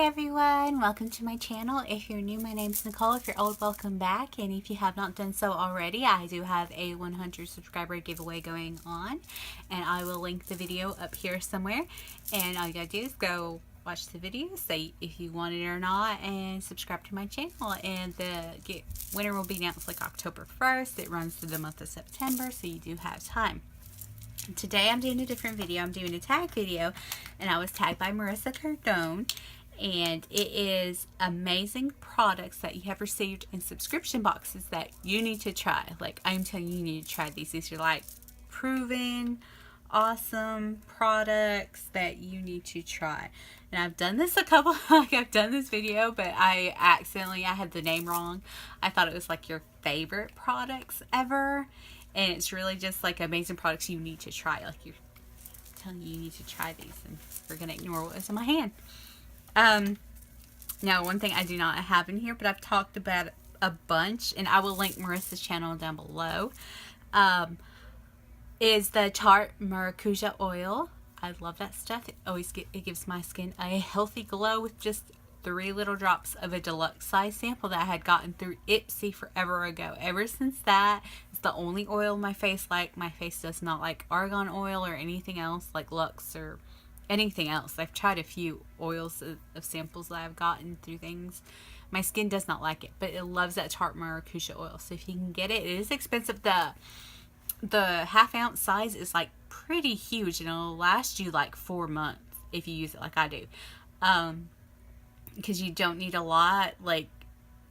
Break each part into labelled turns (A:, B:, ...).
A: everyone, welcome to my channel. If you're new, my name's Nicole. If you're old, welcome back. And if you have not done so already, I do have a 100 subscriber giveaway going on, and I will link the video up here somewhere. And all you gotta do is go watch the video, say if you want it or not, and subscribe to my channel. And the winner will be announced like October 1st. It runs through the month of September, so you do have time. Today I'm doing a different video. I'm doing a tag video, and I was tagged by Marissa Cardone, and it is amazing products that you have received in subscription boxes that you need to try. Like, I'm telling you, you need to try these. These are like proven awesome products that you need to try. And I've done this a couple I've done this video, but I had the name wrong. I thought it was like your favorite products ever, and it's really just like amazing products you need to try. Like, you're telling you need to try these, and we're gonna ignore what was in my hand. Now, one thing I do not have in here, but I've talked about a bunch, and I will link Marissa's channel down below, is the Tarte Maracuja oil. I love that stuff. It gives my skin a healthy glow with just 3 little drops of a deluxe size sample that I had gotten through Ipsy forever ago. Ever since that, it's the only oil my face like. My face does not like argan oil or anything else like Lux or anything else. I've tried a few oils of samples that I've gotten through things. My skin does not like it, but it loves that Tarte Maracuja oil. So if you can get it, it is expensive. The half-ounce size is like pretty huge, and it'll last you like 4 months if you use it like I do. Because you don't need a lot. Like,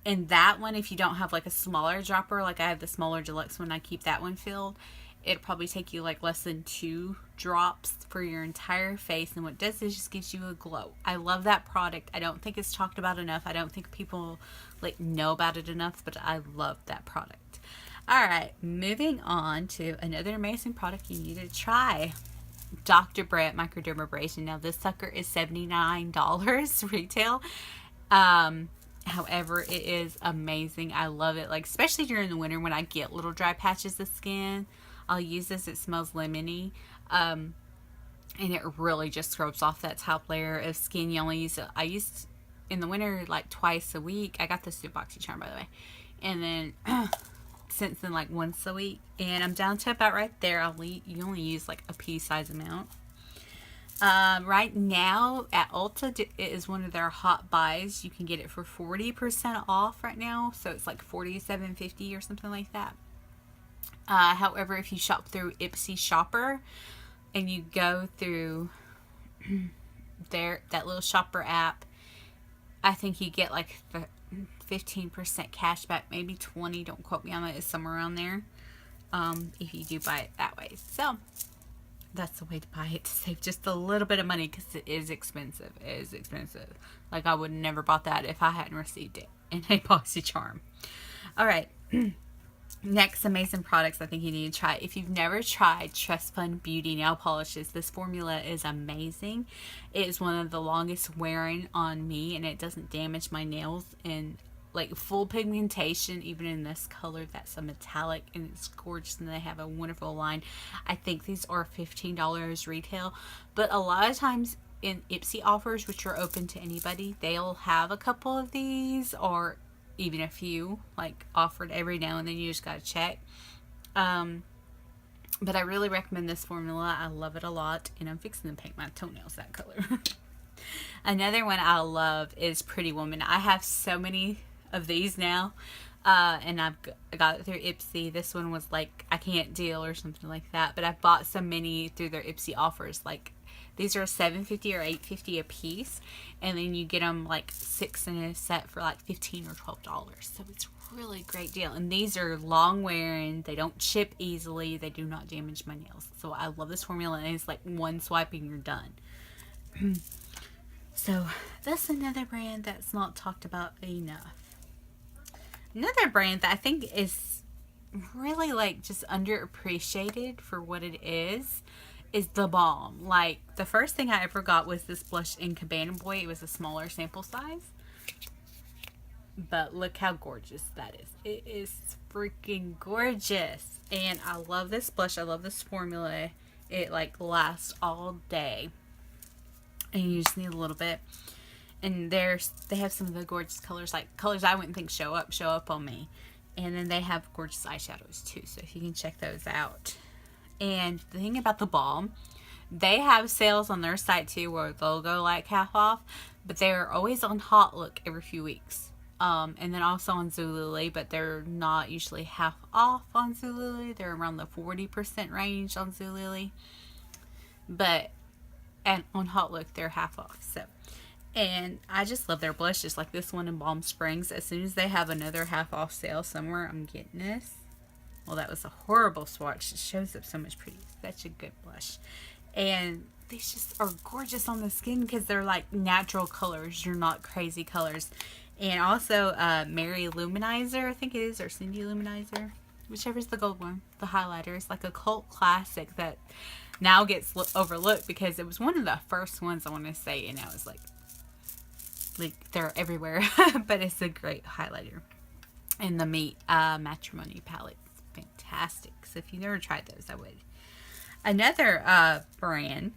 A: in that one, if you don't have like a smaller dropper, like I have the smaller deluxe one, I keep that one filled, it'd probably take you like less than 2 drops for your entire face, and what it does is just gives you a glow. I love that product. I don't think it's talked about enough. I don't think people like know about it enough, but I love that product. Alright, moving on to another amazing product you need to try. Dr. Brandt Microdermabrasion. Now, this sucker is $79 retail. However, it is amazing. I love it. Like, especially during the winter when I get little dry patches of skin, I'll use this. It smells lemony. And it really just scrubs off that top layer of skin. You only use it. I use in the winter like twice a week. I got this through BoxyCharm, by the way. And then since then, like once a week. And I'm down to about right there. You only use like a pea size amount. Right now at Ulta, it is one of their hot buys. You can get it for 40% off right now. So it's like $47.50 or something like that. However, if you shop through Ipsy Shopper and you go through that little shopper app, I think you get like 15% cash back, maybe 20. Don't quote me on it. It's somewhere around there. If you do buy it that way. So that's the way to buy it, to save just a little bit of money, because it is expensive. It is expensive. Like, I would have never bought that if I hadn't received it in a BoxyCharm. Alright. Next amazing products I think you need to try. If you've never tried Trust Fund Beauty nail polishes, this formula is amazing. It is one of the longest wearing on me, and it doesn't damage my nails, and like full pigmentation, even in this color that's a metallic, and it's gorgeous, and they have a wonderful line. I think these are $15 retail, but a lot of times in Ipsy offers, which are open to anybody, they'll have a couple of these, or even a few, like offered every now and then. You just gotta check. But I really recommend this formula. I love it a lot, and I'm fixing to paint my toenails that color. Another one I love is Pretty Woman. I have so many of these now, and I got it through Ipsy. This one was like I can't deal or something like that, but I bought so many through their Ipsy offers. Like, these are $7.50 or $8.50 a piece, and then you get them like 6 in a set for like $15 or $12. So it's a really great deal. And these are long wearing. They don't chip easily. They do not damage my nails. So I love this formula, and it's like one swipe and you're done. So that's another brand that's not talked about enough. Another brand that I think is really like just underappreciated for what it is The Balm. Like, the first thing I ever got was this blush in Cabana Boy. It was a smaller sample size, but look how gorgeous that is. It is freaking gorgeous, and I love this blush. I love this formula. It like lasts all day, and you just need a little bit. And they have some of the gorgeous colors, like colors I wouldn't think show up on me. And then they have gorgeous eyeshadows too, so if you can check those out. And the thing about the balm, they have sales on their site too where they'll go like half off, but they're always on Hot Look every few weeks. And then also on Zulily, but they're not usually half off on Zulily. They're around the 40% range on Zulily. But and on Hot Look, they're half off. So, and I just love their blushes, like this one in Balm Springs. As soon as they have another half off sale somewhere, I'm getting this. Well, that was a horrible swatch. It shows up so much pretty. Such a good blush. And these just are gorgeous on the skin because they're like natural colors. You're not crazy colors. And also Mary Luminizer, I think it is, or Cindy Luminizer, whichever's the gold one, the highlighter. It's like a cult classic that now gets overlooked because it was one of the first ones, I want to say, and now it's like they're everywhere. But it's a great highlighter. And the Meet Matrimony palette, fantastic. So if you've never tried those, I would. Another brand,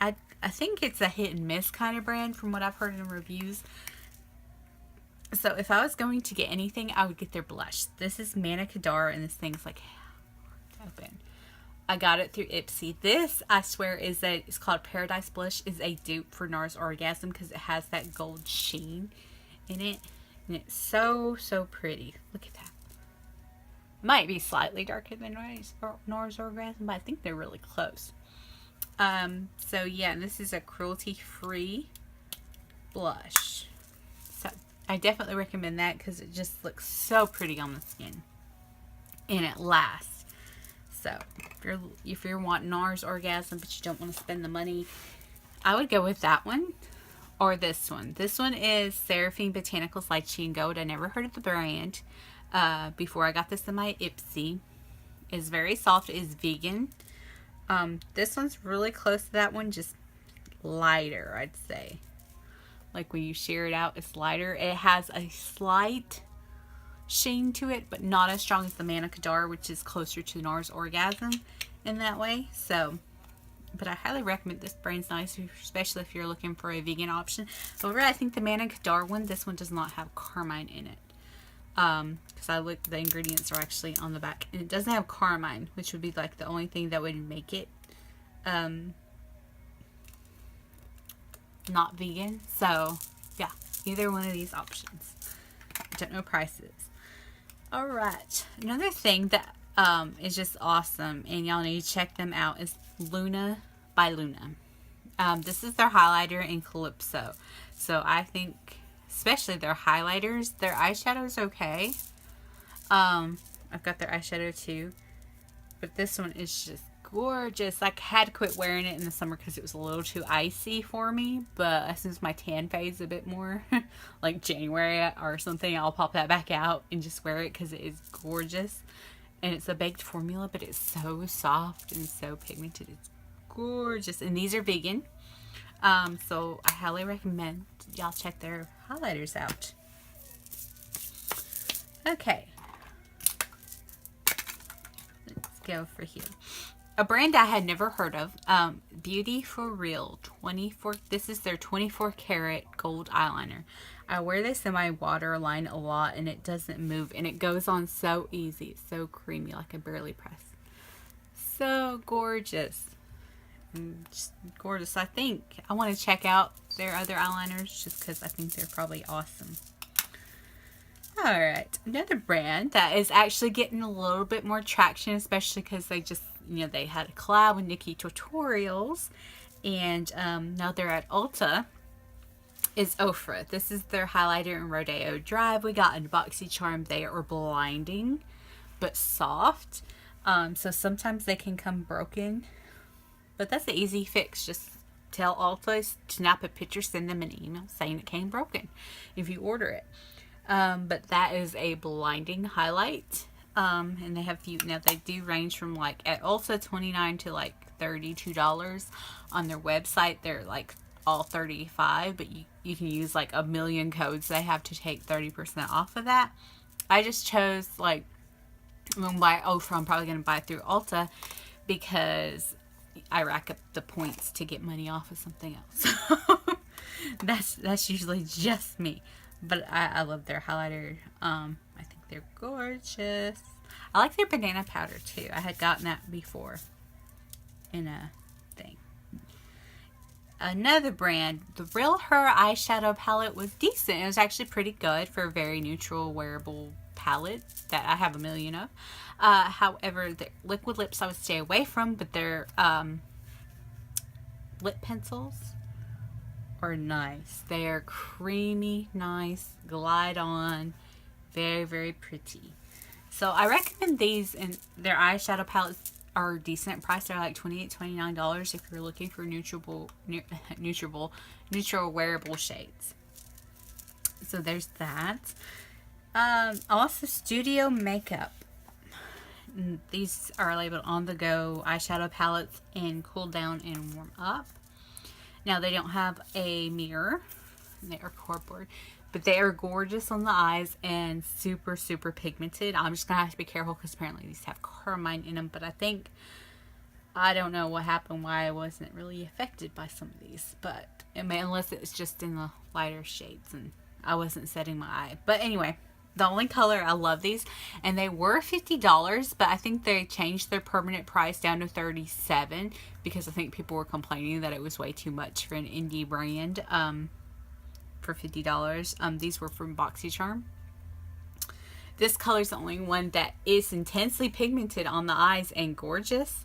A: I think it's a hit and miss kind of brand from what I've heard in reviews. So if I was going to get anything, I would get their blush. This is Manna Kadar, and this thing's like open. I got it through Ipsy. This, I swear, it's called Paradise Blush, is a dupe for NARS Orgasm because it has that gold sheen in it. And it's so, so pretty. Look at that. Might be slightly darker than NARS Orgasm, but I think they're really close. So yeah, this is a cruelty-free blush. So I definitely recommend that because it just looks so pretty on the skin. And it lasts. So if you're wanting NARS Orgasm but you don't want to spend the money, I would go with that one or this one. This one is Seraphine Botanicals Lychee and Gold. I never heard of the brand before I got this in my Ipsy. It's very soft. It's vegan. This one's really close to that one, just lighter, I'd say. Like when you shear it out, it's lighter. It has a slight sheen to it, but not as strong as the Manna Kadar, which is closer to NARS Orgasm in that way. So, but I highly recommend this brand's nice, especially if you're looking for a vegan option. However, I think the Manna Kadar one, this one does not have carmine in it. Because I looked, the ingredients are actually on the back, and it doesn't have carmine, which would be like the only thing that would make it not vegan. So yeah, either one of these options. I don't know prices. Alright, another thing that is just awesome, and y'all need to check them out, is Luna by Luna. This is their highlighter in Calypso. So I think, especially their highlighters, their eyeshadow's okay. I've got their eyeshadow too, but this one is just gorgeous. I had to quit wearing it in the summer because it was a little too icy for me, but as soon as my tan fades a bit more, like January or something, I'll pop that back out and just wear it because it is gorgeous. And it's a baked formula, but it's so soft and so pigmented. It's gorgeous. And these are vegan. So I highly recommend y'all check their highlighters out. Okay. Let's go for here. A brand I had never heard of, Beauty For Real 24. This is their 24 karat gold eyeliner. I wear this in my waterline a lot, and it doesn't move, and it goes on so easy. It's so creamy, like I barely press. So gorgeous. Just gorgeous. I think I want to check out their other eyeliners just because I think they're probably awesome. Alright, another brand that is actually getting a little bit more traction, especially because they just, they had a collab with Nikkie Tutorials, and now they're at Ulta, is Ofra. This is their highlighter in Rodeo Drive. We got in BoxyCharm. They are blinding, but soft. So sometimes they can come broken, but that's an easy fix. Just tell Ulta, snap a picture, send them an email saying it came broken if you order it. But that is a blinding highlight. And they have few, now they do range from like at Ulta $29 to like $32. On their website they're like all $35, but you can use like a million codes they have to take 30% off of that. I just chose, like, I'm gonna buy Ofra. I'm probably gonna buy it through Ulta because I rack up the points to get money off of something else. That's usually just me. But I love their highlighter. I think they're gorgeous. I like their banana powder too. I had gotten that before in a thing. Another brand, the Real Her eyeshadow palette was decent. It was actually pretty good for a very neutral wearable palette that I have a million of. However, the liquid lips I would stay away from, but their lip pencils are nice. They are creamy, nice, glide on, very, very pretty. So I recommend these, and their eyeshadow palettes are decent price. They're like $28, $29 if you're looking for neutral wearable shades. So there's that. Also Studio Makeup. These are labeled on the go eyeshadow palettes in cool down and warm up. Now they don't have a mirror. They are cardboard. But they are gorgeous on the eyes and super, super pigmented. I'm just going to have to be careful because apparently these have carmine in them. But I don't know what happened, why I wasn't really affected by some of these. But unless it's just in the lighter shades and I wasn't setting my eye. But anyway, the only color, I love these. And they were $50, but I think they changed their permanent price down to $37 because I think people were complaining that it was way too much for an indie brand. For $50. These were from BoxyCharm. This color is the only one that is intensely pigmented on the eyes and gorgeous,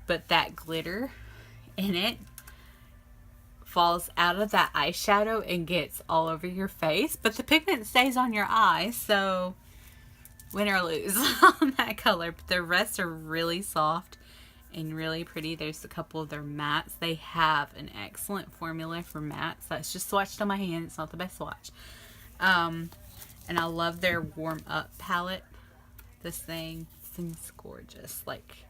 A: but that glitter in it falls out of that eyeshadow and gets all over your face, but the pigment stays on your eyes, so win or lose on that color. But the rest are really soft and really pretty. There's a couple of their mattes. They have an excellent formula for mattes. That's just swatched on my hand. It's not the best swatch. And I love their warm up palette. This thing seems gorgeous. Like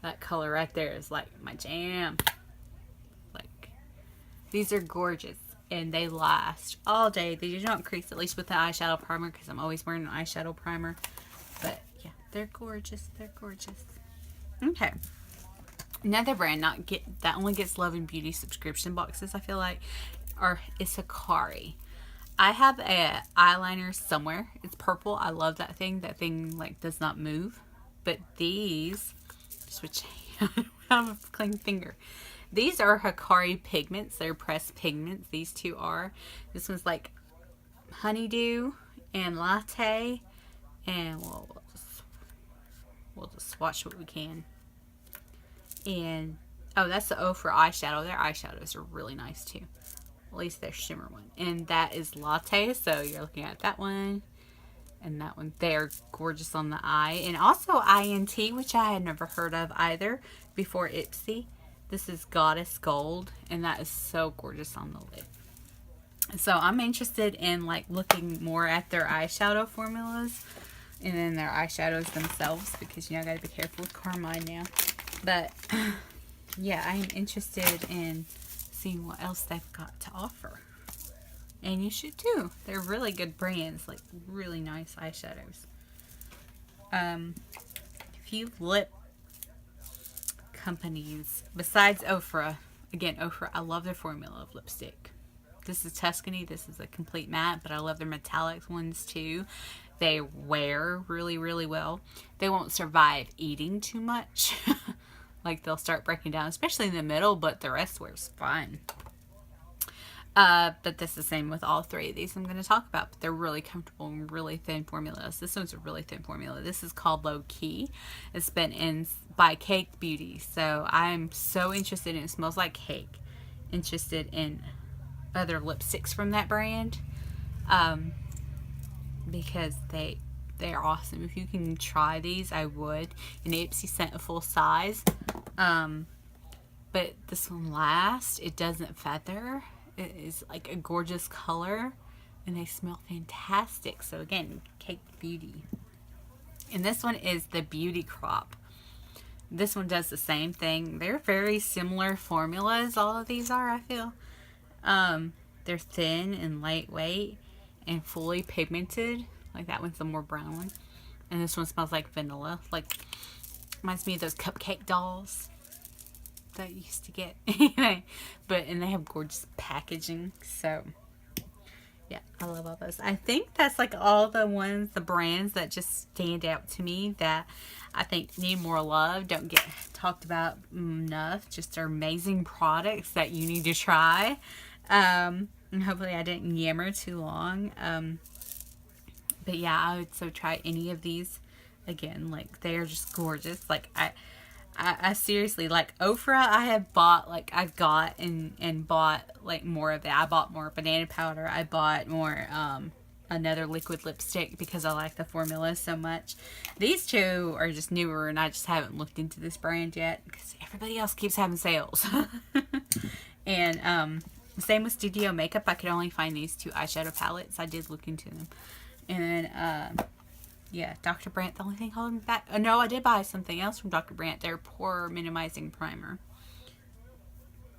A: that color right there is like my jam. Like these are gorgeous and they last all day. They do not crease, at least with the eyeshadow primer, because I'm always wearing an eyeshadow primer. But yeah, they're gorgeous. They're gorgeous. Okay, another brand that only gets Love and Beauty subscription boxes, I feel like, is Hikari. I have a eyeliner somewhere. It's purple. I love that thing. That thing like does not move. But these, switch. I don't have a clean finger. These are Hikari pigments. They're pressed pigments. These two are. This one's like honeydew and latte, and we'll just swatch what we can. And oh, that's the Ofra eyeshadow. Their eyeshadows are really nice too. At least their shimmer one. And that is latte. So you're looking at that one and that one. They're gorgeous on the eye. And also INT, which I had never heard of either before Ipsy. This is Goddess Gold, and that is so gorgeous on the lid. So I'm interested in like looking more at their eyeshadow formulas and then their eyeshadows themselves, because I gotta be careful with carmine now. But yeah, I'm interested in seeing what else they've got to offer, and you should too. They're really good brands, like really nice eyeshadows. A few lip companies besides Ofra. Again, Ofra, I love their formula of lipstick. This is Tuscany. This is a complete matte, but I love their metallic ones too. They wear really, really well. They won't survive eating too much. Like they'll start breaking down, especially in the middle, but the rest wears fine. But that's the same with all three of these I'm going to talk about. But they're really comfortable and really thin formulas. This one's a really thin formula. This is called Low Key. It's been in by Cake Beauty. So I'm so interested in it. Smells like cake. Interested in other lipsticks from that brand. Because they're awesome. If you can try these, I would. And Ipsy sent a full size. But this one lasts. It doesn't feather. It is like a gorgeous color. And they smell fantastic. So again, Cake Beauty. And this one is the Beauty Crop. This one does the same thing. They're very similar formulas. All of these are, I feel. They're thin and lightweight and fully pigmented. Like that one's the more brown one. And this one smells like vanilla. Like, reminds me of those cupcake dolls. that I used to get. Anyway, and they have gorgeous packaging. So yeah, I love all those. I think that's like all the brands that just stand out to me that I think need more love, don't get talked about enough. Just are amazing products that you need to try. And hopefully I didn't yammer too long. But yeah, I would so try any of these. Again, like, they are just gorgeous. Like, I seriously, like, Ofra, I've got and bought, like, more of it. I bought more banana powder. I bought more, another liquid lipstick because I like the formula so much. These two are just newer, and I just haven't looked into this brand yet because everybody else keeps having sales. And, same with Studio Makeup. I could only find these two eyeshadow palettes. I did look into them. And, yeah, Dr. Brandt, the only thing holding me back. No, I did buy something else from Dr. Brandt. Their Pore Minimizing Primer.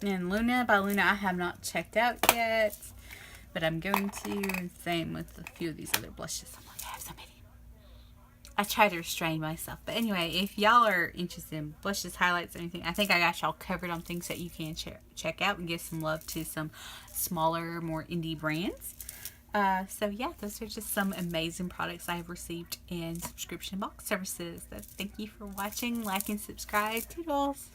A: And Luna by Luna, I have not checked out yet. But I'm going to. And same with a few of these other blushes. I'm like, I have so many. I try to restrain myself. But anyway, if y'all are interested in blushes, highlights, anything, I think I got y'all covered on things that you can check out and give some love to some smaller, more indie brands. So yeah, those are just some amazing products I've received in subscription box services. So thank you for watching, like, and subscribe. Toodles!